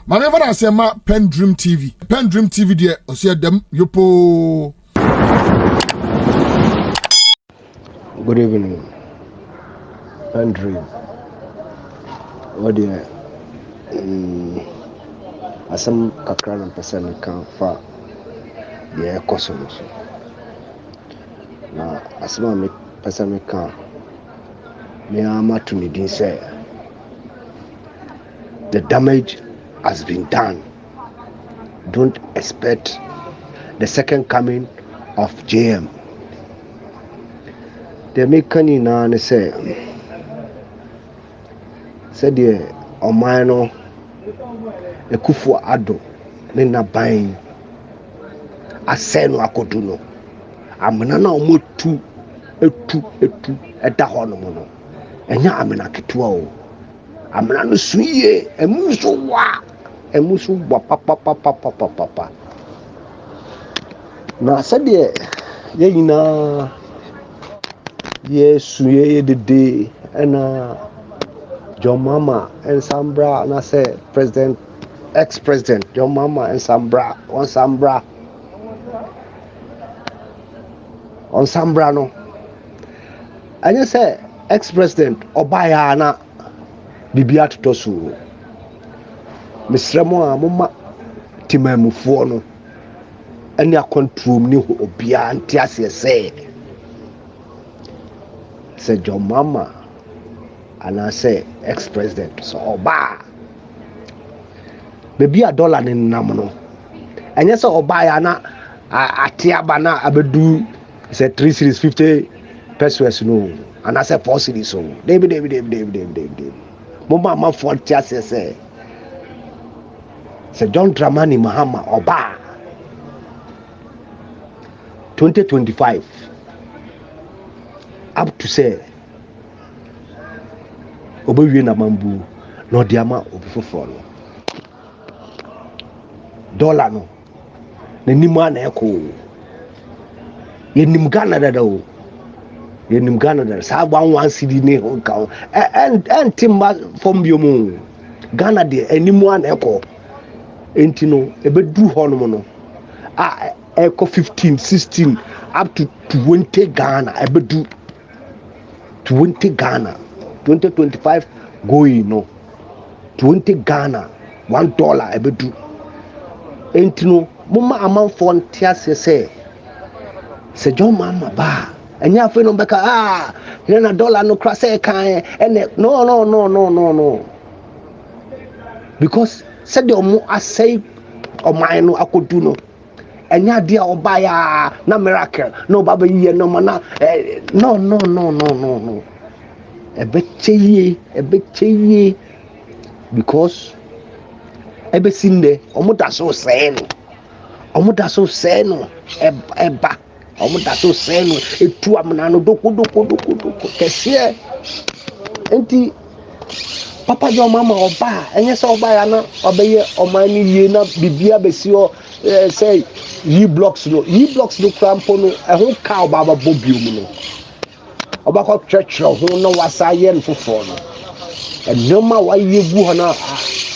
Manever I say ma PENDREAM TV. PENDREAM TV there, or see them yopo. Good evening. PENDREAM. What do you asam kakra na person kan fa the cosmos. Na asama me person kan me ama to me say the damage has been done. Don't expect the second coming of JM. The mekani na ne say the Omano Akuffo Addo ne naban aseno akoduno amena na omotu etu eda ho no no enya amena ketewa o amena no suye emuso wa papa na sede ye nyina ye suye de na John Mahama and Sambra, and I say President, ex-president John Mahama and Sambra, on Sambra no. And you say ex-president Obayana Bibiat Tosu, Mr. Mama Timemu Fono, and your control new Obian Tiasia say John Mahama. And I say ex-president so oba maybe $1 in namono and yes oba ya na atiaba na abedu say 3 series 50 pesos no and I say 4 series so David mama ma for say John Dramani Mahama oba 2025 up to say obewie na mambu no diama obifofo no $1 no na nimu ana eko yenim Ghana dada o yenim Ghana dada sa one city ne ho ka and timba from biomu Ghana de animu ana eko enti no ebedu ho no no eko 15 16 up to 20 Ghana ebedu 20 Ghana 2025 going no 20 Ghana $1 ebedu enti no mama amanfo ntia se John Mahama ba enya afi no beka here na $1 no kra se kan ene no because said the omo asay oman no akodu no enya dia obaya na miracle no baba yiye no mana no ebecheye because ebesinde omudaso se no eba omudaso se no etu amna no doko kese enti papa John Mahama oba enye se oba ya na obeye omani yie na bibia besi o say yi blocks no crampo no ehun ka baba bobium no obakọ church ho no wasaye nfofo no enoma wayebu ho na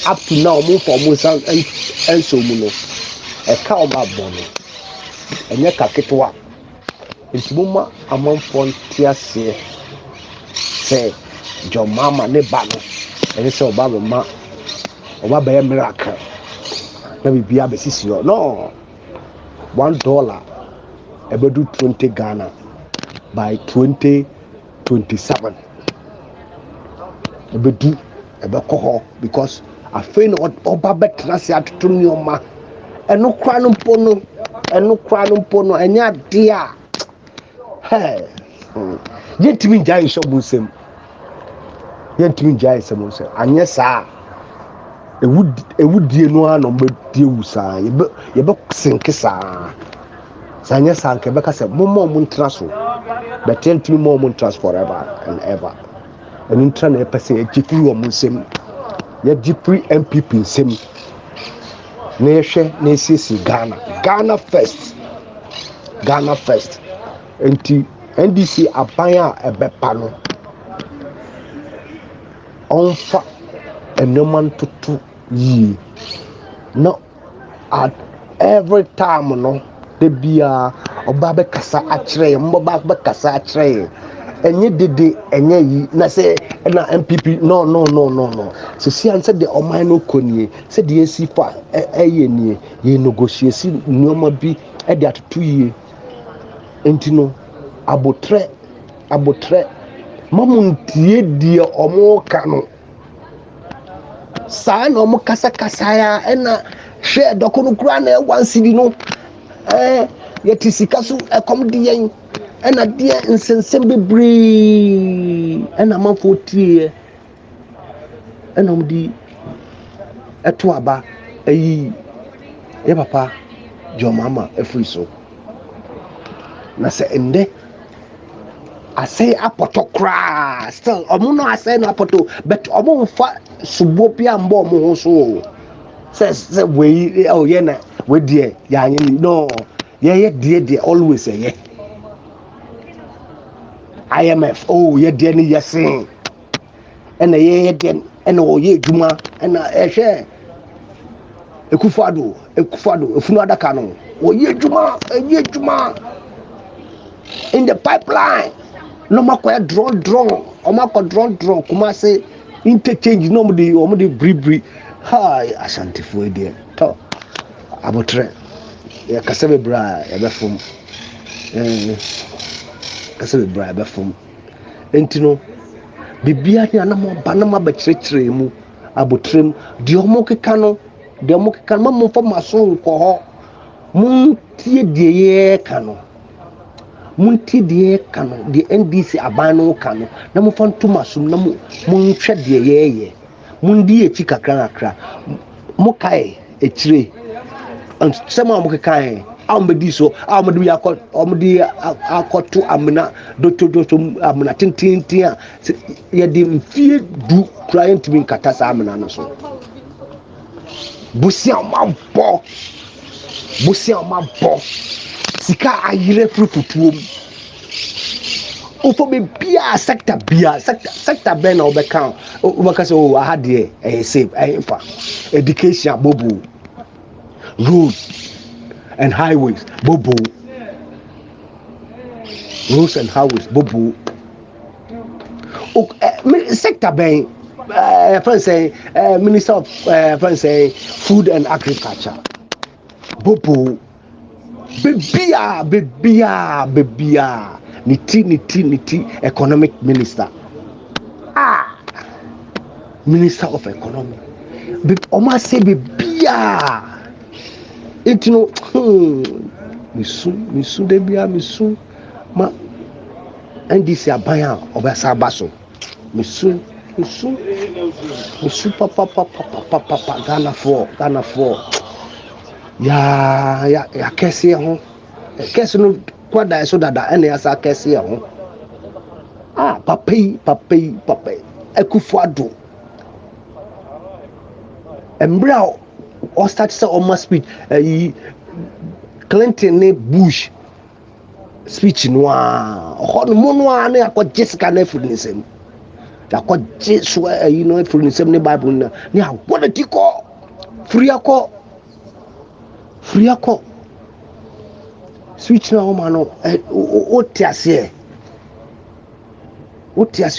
up to now mo for mo san enso mu no e ka oba bo no enye ka ketwa entibuma amanfo ntiase se John Mahama ne ba no enye se oba be miracle na bibia be sisi no $1 ebedu 20 Ghana by 2027 ebedu ebekọ because afei no oba betra se atoto nioma eno kra no mpo no enya de a yetimi jai shobusem anye saa ewudie no a no mbedie wusa yebe sinke saa sanya sanke beka se momo mun traso but tell more mun trust forever and ever and in trying to say GP or musem ye GP MPP nsem na yehwe na esisi Ghana first enti NDC abanya ebepa no onfa enoman tutu yi no at every time no de bia oba be kasa akyerɛ mboba be kasa akyerɛ enye dede enye yi na say na MPP no so see answer the oman no konie say the esi fa eye nie ye negotiate nneoma bi e de atoto yie enti no abotre mamuntie die omo ka no saa na omo kasa ya na hwe doko no kura na wansidi no yeti sika so ekom de yen na de nsensem bebre na manfo tie na omdi eto aba ayi ye papa jo mama efri so na se ende asay apoto kra still omo no asay no apoto but omo mfa subo bia mbo omo ho so say we oh ye na we die ya anye no ye die always ye IMF oh ye die ni yesin ena ye die ena o ye djuma ena ehwe Akuffo Addo efunu adaka no o ye djuma in the pipeline no makoya draw kuma say interchange no mo de bribri hi ashantifo e to abotre ya kasabe bra ya befom kasabe bra ya befom entino bibia ni anamo banama ba kyerɛkyerɛ mu abotrem de omo keka mammo fa maso nko ho muntie de ye ka no muntie de ka no de NDC aban no ka no na mo fa ntoma sum na mo nhwɛ de ye mundi echi kakra mo kai echire nsema mo kai ambedi so amedi akoto amena doto amena tintintin a ye de mfie du client min katasa amena no so busia mabɔ sika ayire frufutuom ofo be bia sector ben na obeka say oh aha de save fa education bobo roads and highways bobo sector ben friend say minister of friend say food and agriculture bobo bebia niti economic minister minister of economy oma say bebia etino misu de bia misu ma NDC abaya obasa baso misu papa Ghana for ya kese ho kese no kwada so dada ene asa kese ho papai Akuffo Addo embra o start say o ma speech Clinton ne Bush speech no ho no na akọ Jessica na funisem akọ Jesu funisem ne Bible na ni agboda tiko free akọ switch na o no o tiase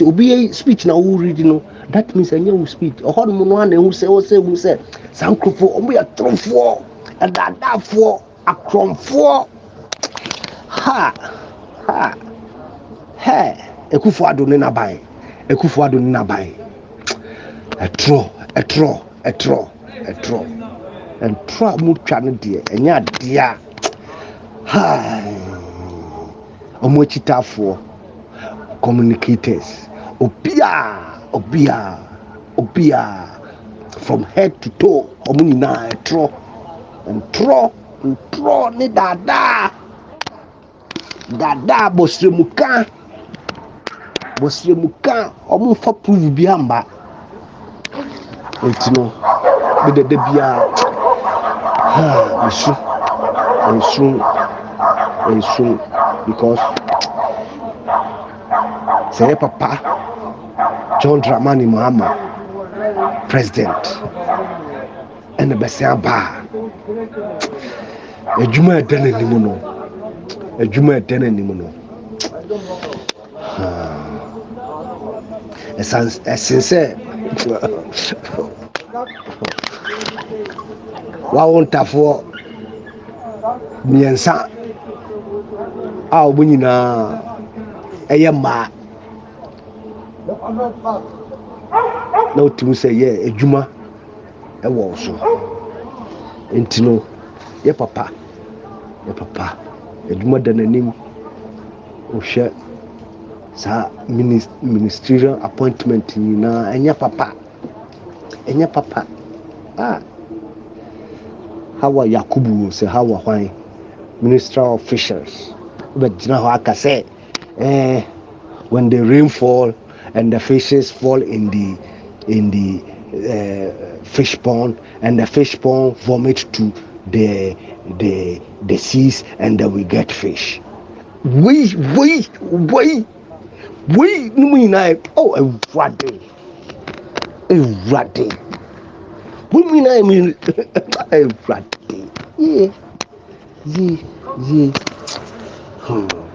obi speech na o read no that means anya o speech o no no na hu say sankrofo o ya trofo adadafo akromfo Akuffo Addo ni naban etro mutwa no de enya dia omo chitafo communicators obia from head to toe omo nyina etro ni dada bosremuka omo fa prove bi amba etino be de bia misu because say papa John Dramani Mahama president ɛna bɛsɛn aba adwuma ɛda n'anim no adwuma ɛda n'anim no ɛsen sɛ wawo ntafoɔ mmiɛnsa a wɔn nyinaa ɛyɛ mmaa na wotumi sɛ yɛ adwuma ɛwɔ so nti no yɛ papa adwuma da n'anim wohwɛ saa ministerial appointment nyinaa ɛnyɛ papa hawa yakubu sɛ hawa hwan ministerial officials wobɛgyina hɔ aka sɛ when the rain fall and the fishes fall in the fish pond and the fish pond vomit to the seas and then we get fish. Wait, no nyinaa awurade wo nyinaa mi awurade ye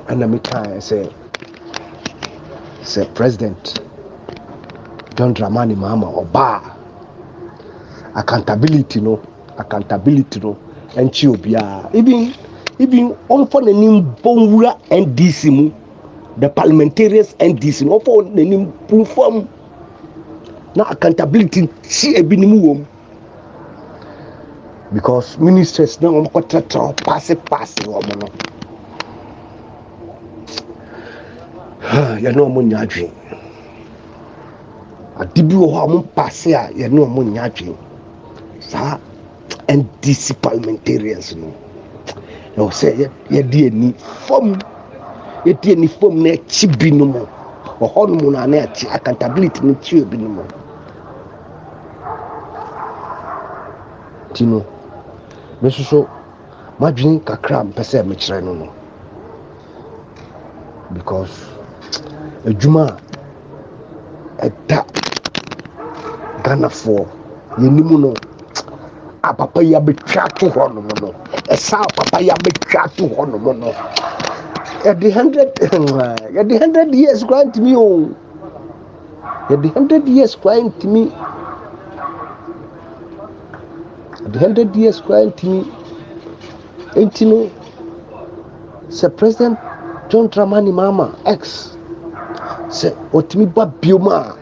ɛna mekaa sɛ president John Dramani Mahama ɔbaa accountability no ɛnkyi obiara even ɔmfa n'anim bɔnwura NDC mu the parliamentarians NDC no ɔmfa n'anim bufam na accountability si ebinim wɔ mu because ministers na ɔmkɔtrɛtrɛ paase wɔn no yɛne ɔmo nya adwene ade bi wɔ hɔ a ɔmo paase a yɛne ɔmo nya adwene saa NDC parliamentarians no ɛwɔ sɛ yɛde ani fam na akyi bi no mu ɔhɔ no mu na akyi accountability no kyi bi no mu tino mesoso madwene kakra mpɛ sɛ mekyerɛ no because adwuma ɛda Ghanafoɔ yɛnimu no papa yi abɛtwa to hɔ no no ɛsa papa yi abɛtwa to hɔ no no yɛde 100 years kora ntimi o yɛde 100 years kora ntimi enti no sɛ president John Dramani Mahama X sɛ ɔtumi ba biom a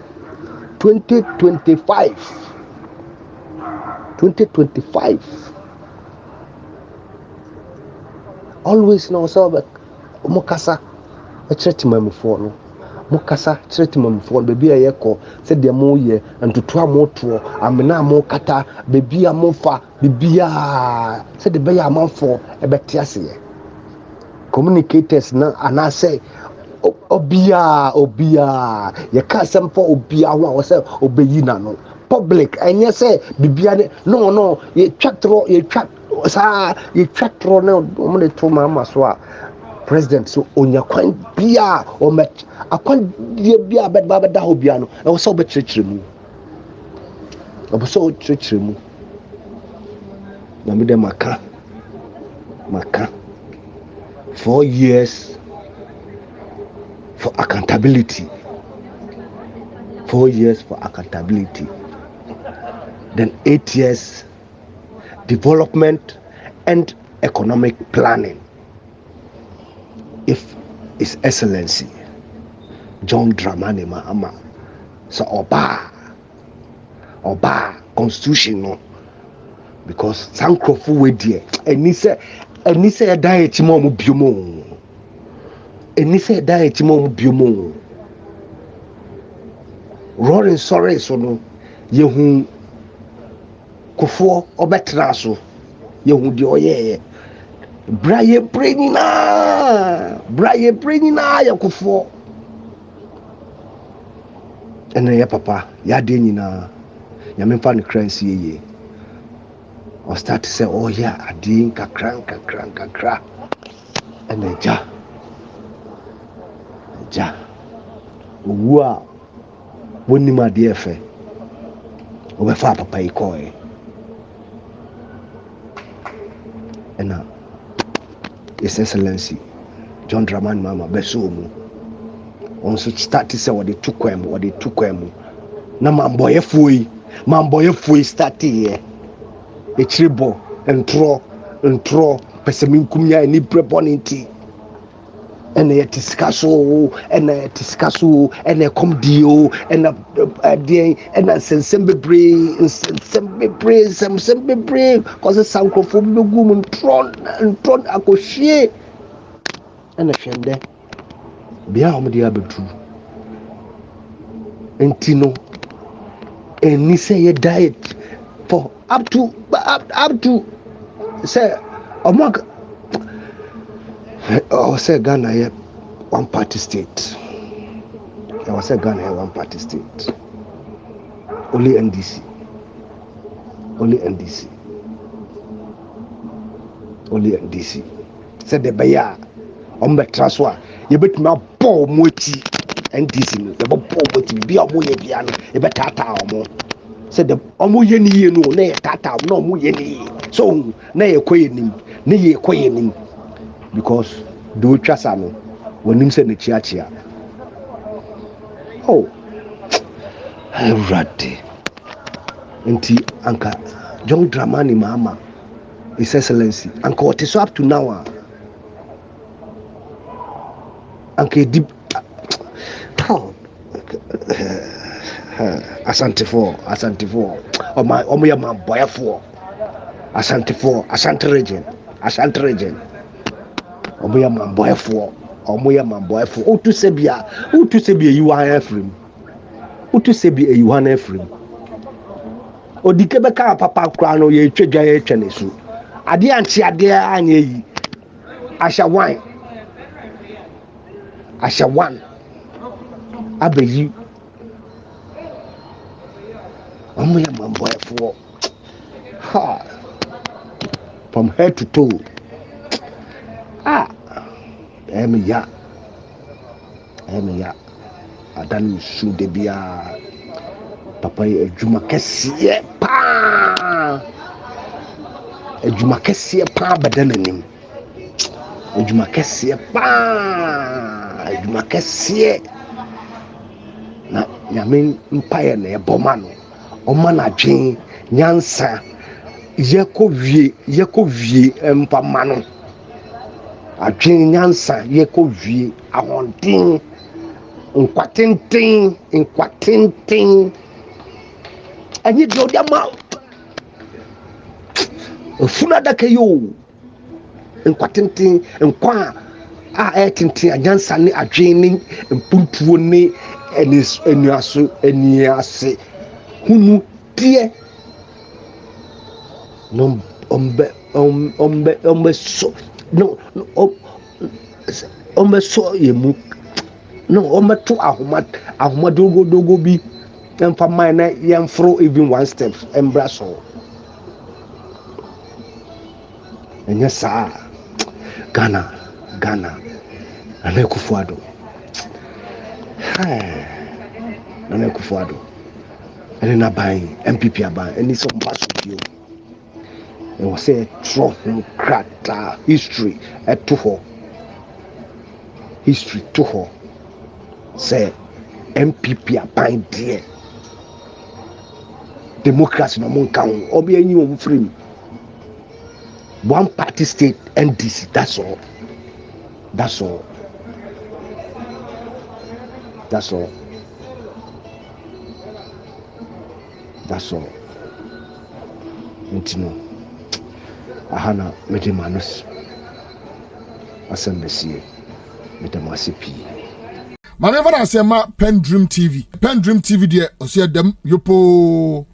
2025 always na ɔsɛ mo kasa kyerɛ timamifoɔ no baabi a yɛkɔ sɛdeɛ moyɛ ntotoa motoɔ amena mo kata baabi a mofa bibia sɛdeɛ bɛyɛ amanfoɔ ɛbɛte aseɛ communicators na anaasɛ obia yɛka asɛm fa obia ho a wɔsɛ obɛyi na no public ɛnyɛ sɛ bibia ne no yɛtwa trɔ na ɔmo ne to Mahama so a president so onya kwan bia akwan bia bɛda hɔ bia no ɛwɔ sɛ ɔbɛkyerɛkyerɛ mu na mede maka 4 years for accountability 4 years for accountability then 8 years development and economic planning if His Excellency John Dramani Mahama so ọba constitution no because sankrofo we die eni se da echi ma mo biomo roaring sorry so no yehu kofo obetra so yehu de oyeye braye prenyina yakofo ene ye papa ya de nyina nyame fa ne kransi yeye o start say oh yeah adin kakra ene ja owu a woni ma de efe o be fa papa yi koe ɛna His Excellency John Dramani Mahama bɛso mu ɔnso start sɛ wɔde tu kwan mu na mamboyɛfoɔ yi start yɛ ekyiri bɔ ntorɔ pɛsɛminkum ya ni brɛbɔ ne nti ɛna yɛte sika so ɛna ɛkɔm die o ɛna adeɛ ɛna nsɛnsɛm bebree kɔsɛ sankrɔfoɔ bi bɛgu mu ntorɔ akɔhwie ɛna hwɛm dɛ bia a wɔde abɛtu nti no ɛni sɛ yɛ diet for up to say say Ghana here one party state. I was say Ghana here one party state. Only NDC. Said the baya on the transfer. You bet me ball mochi NDC. The ball mochi be a moye piano. You bet tata mo. Said the omo yeni no na tata no mo yeni. So na ye koyenim because do twasa no wonim se ne chiachia oh rati enti anka John Dramani Mahama His Excellency anka what is up to now anka deep Asante for omo ya mamboyafo Asante region omoya mamboyafo otu sebia yuhan efrim odike beka papa kra no ye twedwa ye twene so ade anchi ade anya yi asha one abeyi omoya mamboyafo ha from head to toe Emiya adan su de bia papa adwuma kɛseɛ paa badananim adwuma kɛseɛ na nyame mpaye na ɛbɔma no ɔma na dwen nyansa yɛkɔ wie mpama no adwen nyansa yɛkɔ wie ahonden nkwatenten ɛnyɛ deɛ ɔde ama afunu adaka yi o nkwatenten nkwa a ɛtenten anyansa ne adwen ne mpuntuo ne aniase hunu deɛ no so no so yemu no to ahoma dogo bi emfa man na yemfro even one step embraso enya saa Ghana ana Akuffo Addo ene na ban MPP aban eni so mpaso bio e was say tro krata history to ho say MPP aban there democracy no mon kan obi anyi o free one party state NDC that's all intino ahana mede manus asembesie mede masipi Maneva na sema PENDREAM TV de osia dem yopo